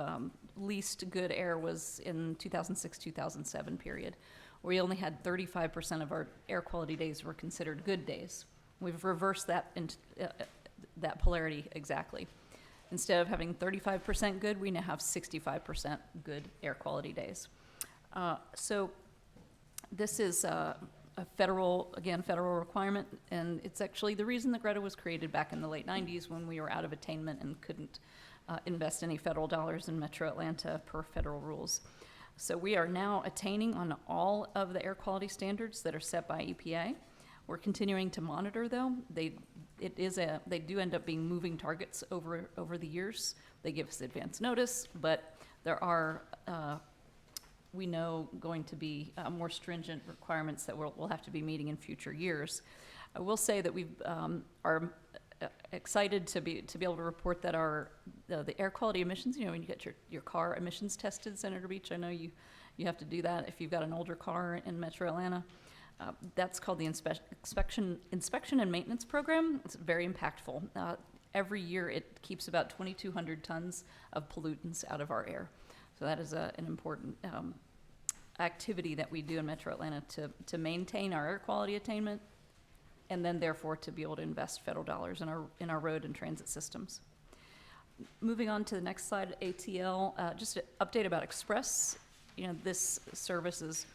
least good air was in 2006-2007 period, where we only had 35% of our air quality days were considered good days. We've reversed that into that polarity exactly. Instead of having 35% good, we now have 65% good air quality days. So this is a federal requirement, and it's actually the reason that Greta was created back in the late 90s when we were out of attainment and couldn't invest any federal dollars in Metro Atlanta per federal rules. So we are now attaining on all of the air quality standards that are set by EPA. We're continuing to monitor, though. They do end up being moving targets over the years. They give us advance notice, but there are, we know, going to be more stringent requirements that we'll have to be meeting in future years. I will say that we are excited to be able to report that the air quality emissions, when you get your car emissions tested, Senator Beach, I know you have to do that if you've got an older car in Metro Atlanta. That's called the inspection and maintenance program. It's very impactful. Every year it keeps about 2,200 tons of pollutants out of our air. So that is an important activity that we do in Metro Atlanta to maintain our air quality attainment, and then therefore to be able to invest federal dollars in our road and transit systems. Moving on to the next slide, ATL, just an update about Express. This service is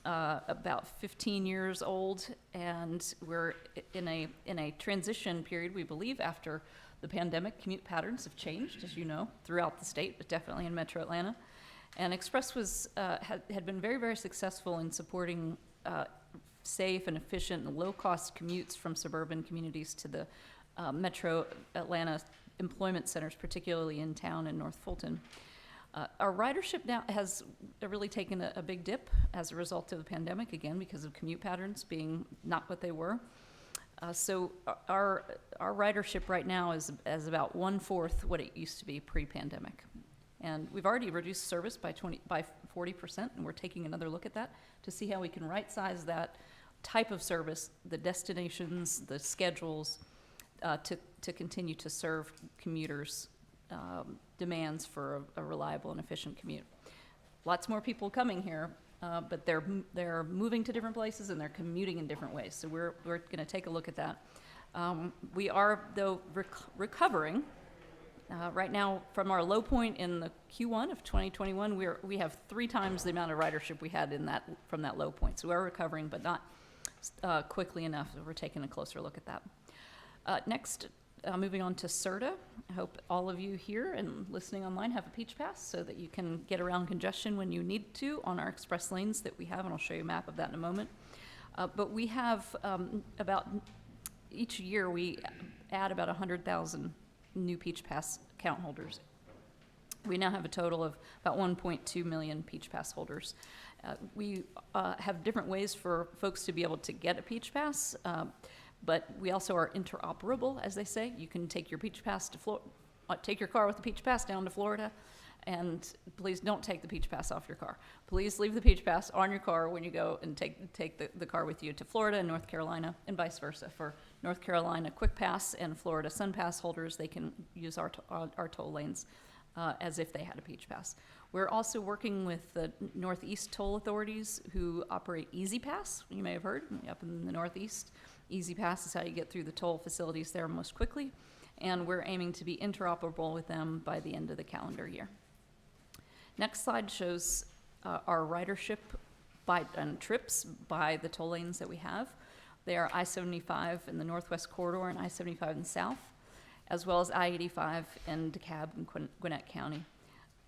about 15 years old, and we're in a transition period, we believe, after the pandemic. Commute patterns have changed, as you know, throughout the state, but definitely in Metro Atlanta. And Express had been very, very successful in supporting safe and efficient and low-cost commutes from suburban communities to the Metro Atlanta employment centers, particularly in town and North Fulton. Our ridership now has really taken a big dip as a result of the pandemic, again, because of commute patterns being not what they were. So our ridership right now is about 1/4 what it used to be pre-pandemic. And we've already reduced service by 40%, and we're taking another look at that to see how we can right-size that type of service, the destinations, the schedules, to continue to serve commuters' demands for a reliable and efficient commute. Lots more people coming here, but they're moving to different places and they're commuting in different ways. So we're going to take a look at that. We are, though, recovering. Right now, from our low point in the Q1 of 2021, we have 3 times the amount of ridership we had from that low point. So we are recovering, but not quickly enough. We're taking a closer look at that. Next, moving on to CERTA. I hope all of you here and listening online have a Peach Pass so that you can get around congestion when you need to on our express lanes that we have, and I'll show you a map of that in a moment. But we have each year we add about 100,000 new Peach Pass account holders. We now have a total of about 1.2 million Peach Pass holders. We have different ways for folks to be able to get a Peach Pass, but we also are interoperable, as they say. You can take your Peach Pass to take your car with the Peach Pass down to Florida, and please don't take the Peach Pass off your car. Please leave the Peach Pass on your car when you go and take the car with you to Florida and North Carolina, and vice versa. For North Carolina Quick Pass and Florida Sun Pass holders, they can use our toll lanes as if they had a Peach Pass. We're also working with the Northeast toll authorities who operate Easy Pass. You may have heard, up in the Northeast. Easy Pass is how you get through the toll facilities there most quickly, and we're aiming to be interoperable with them by the end of the calendar year. Next slide shows our ridership and trips by the toll lanes that we have. They are I-75 in the Northwest Corridor and I-75 in the South, as well as I-85 in DeKalb and Gwinnett County.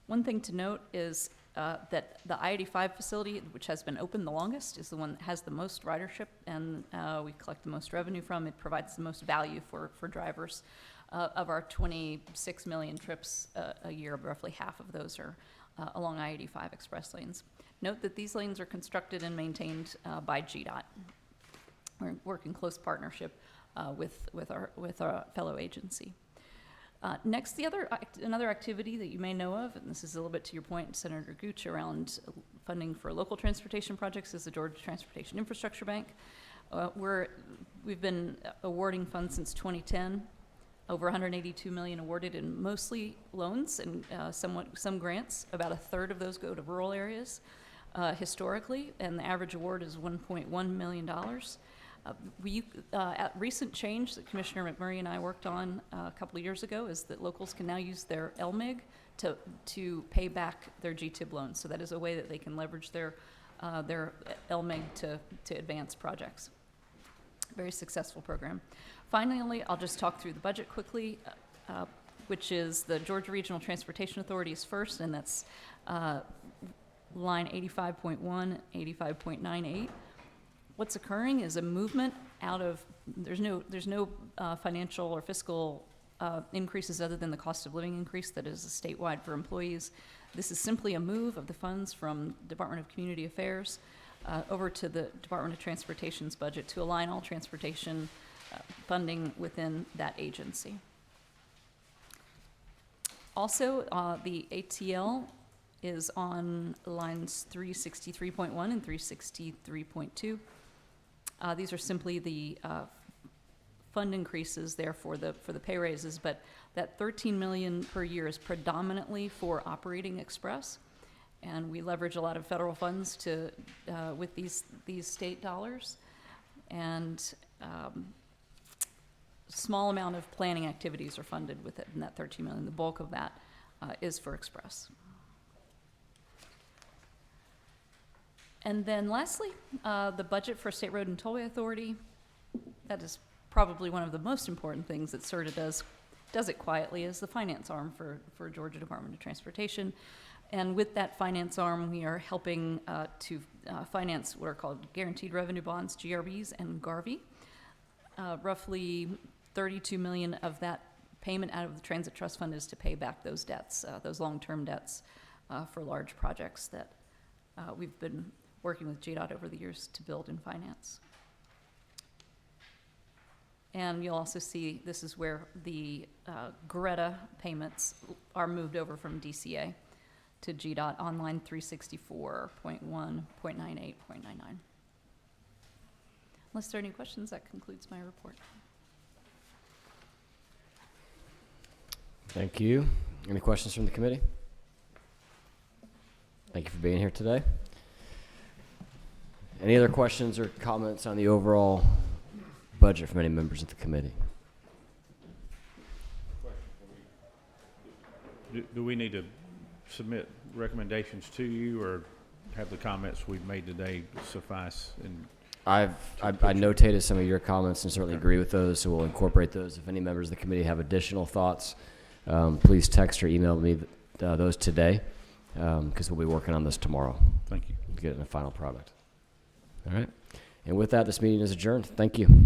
One thing to note is that the I-85 facility, which has been open the longest, is the one that has the most ridership, and we collect the most revenue from. It provides the most value for drivers. Of our 26 million trips a year, roughly half of those are along I-85 express lanes. Note that these lanes are constructed and maintained by GDOT. We're working close partnership with our fellow agency. Next, another activity that you may know of, and this is a little bit to your point, Senator Gooch, around funding for local transportation projects, is the Georgia Transportation Infrastructure Bank. We've been awarding funds since 2010. Over 182 million awarded in mostly loans and some grants. About a third of those go to rural areas historically, and the average award is $1.1 million. At recent change that Commissioner McMurray and I worked on a couple of years ago is that locals can now use their LMIG to pay back their GTIB loans. So that is a way that they can leverage their LMIG to advance projects. Very successful program. Finally, I'll just talk through the budget quickly, which is the Georgia Regional Transportation Authority is first, and that's line 85.1, 85.98. What's occurring is a movement out of, there's no financial or fiscal increases other than the cost of living increase that is statewide for employees. This is simply a move of the funds from Department of Community Affairs over to the Department of Transportation's budget to align all transportation funding within that agency. Also, the ATL is on lines 363.1 and 363.2. These are simply the fund increases there for the pay raises, but that $13 million per year is predominantly for operating Express, and we leverage a lot of federal funds to with these state dollars, and small amount of planning activities are funded with it in that $13 million. The bulk of that is for Express. And then lastly, the budget for State Road and Tollway Authority. That is probably one of the most important things that SRTA does it quietly, is the finance arm for Georgia Department of Transportation. And with that finance arm, we are helping to finance what are called guaranteed revenue bonds, GRBs, and GARVI. Roughly $32 million of that payment out of the Transit Trust Fund is to pay back those debts, those long-term debts for large projects that we've been working with GDOT over the years to build and finance. And you'll also see this is where the Greta payments are moved over from DCA to GDOT on line 364.1.98.99. Unless there are any questions, that concludes my report. Thank you. Any questions from the committee? Thank you for being here today. Any other questions or comments on the overall budget from any members of the committee? Do we need to submit recommendations to you, or have the comments we've made today suffice? I notated some of your comments and certainly agree with those, so we'll incorporate those. If any members of the committee have additional thoughts, please text or email me those today, because we'll be working on this tomorrow. Thank you. To get it in a final product. All right. And with that, this meeting is adjourned. Thank you.